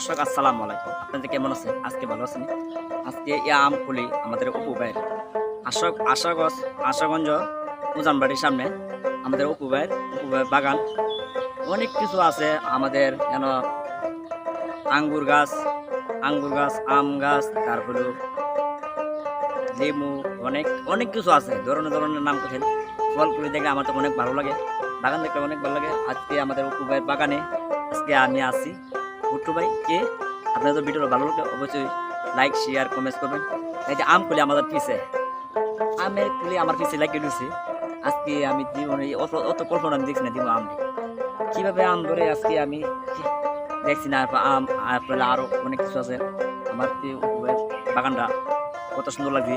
দর্শক আসসালামু আলাইকুম। আপনাদের কেমন আছেন? আজকে ভালো আছেন? আজকে এই আমকুলি আমাদের অপু ভাইয়ের আশাগঞ্জ উজানবাড়ির সামনে আমাদের অপু ভাইয়ের বাগান। অনেক কিছু আছে আমাদের যেন আঙ্গুর গাছ, আম গাছ, তারপরে লেবু, অনেক অনেক কিছু আছে, ধরনের নাম করছেন। ফলগুলি দেখলে আমার তো অনেক ভালো লাগে, বাগান দেখলে অনেক ভালো লাগে। আজকে আমাদের অপু ভাইয়ের বাগানে আজকে আমি আসি। ভুট্টু ভাই কে আপনাদের তো ভিডিওটা ভালো লাগলে অবশ্যই লাইক শেয়ার কমেন্ট করবেন। এই যে আম কুলি আমাদের পিছে, আমের কুলি আমার পিছে লাগিয়ে দিয়েছি। আজকে আমি জীবনে অত কল্পনা আমি দেখছি না দিব আম কীভাবে আম ধরে আজকে আমি দেখছি না। আম আপনার আরও অনেক কিছু আছে। আমার বাগানটা কত সুন্দর লাগছে।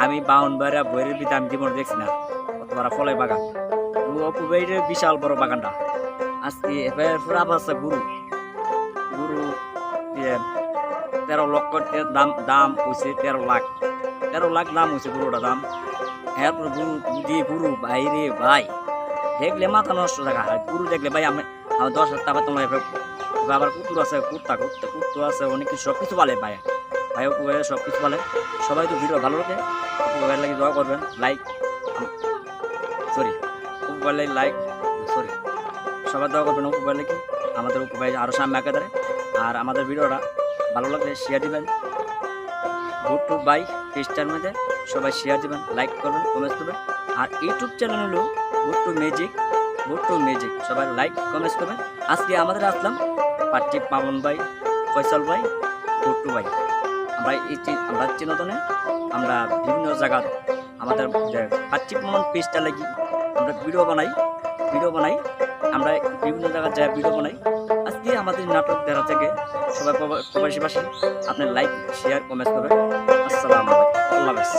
আমি বাউন্ডারি বইয়ের ভিতরে আমি জীবনে দেখছি না কত বড় ফলের বাগান। অপু ভাইয়ের বিশাল বড় বাগানটা। আজকে এবার পুরা আছে গরু 13 লক্ষ দাম হয়েছে। 13 লাখ দাম হয়েছে গরুটা দাম। এরপর গরু বাইরে ভাই দেখলে মাথা নষ্ট দেখা হয়। গরু দেখলে ভাই আমি 10,000 টাকা তোমার আবার কুকুর আছে, কুত্তা আছে, অনেক কিছু সব কিছু পালে ভাই অপু ভাইয়ের সব কিছু পালে। সবাই তো ভিডিও ভালো লাগে, অপু ভাইয়ের লাগে দোয়া করবেন। সবাই দোয়া করবেন অপু ভাইয়ের লাগে। আমাদের অপু ভাই আরও সামনে আগে ধরে। আর আমাদের ভিডিওটা ভালো লাগলে শেয়ার দিবেন। ভুট্টু বাই পেজটার মধ্যে সবাই শেয়ার দিবেন, লাইক করবেন, কমেন্ট করবেন। আর ইউটিউব চ্যানেল হলো ভুট্টু ম্যাজিক, সবাই লাইক কমেন্ট করবেন। আজকে আমাদের আসলাম পার্টি পাবন ভাই, ফয়সাল ভাই, ভুট্টু ভাই। আমরা চিনোতনে আমরা বিভিন্ন জায়গা আমাদের পার্টি পাবন পেজটা লাগি আমরা ভিডিও বানাই। আমরা বিভিন্ন জায়গায় যাই ভিডিও বানাই। আজকে আমাদের নাটক দেখা থেকে সবাই প্রবাসী ভাষী আপনার লাইক শেয়ার কমেন্ট করবেন। আসসালামু আলাইকুম, আল্লাহ হাফেজ।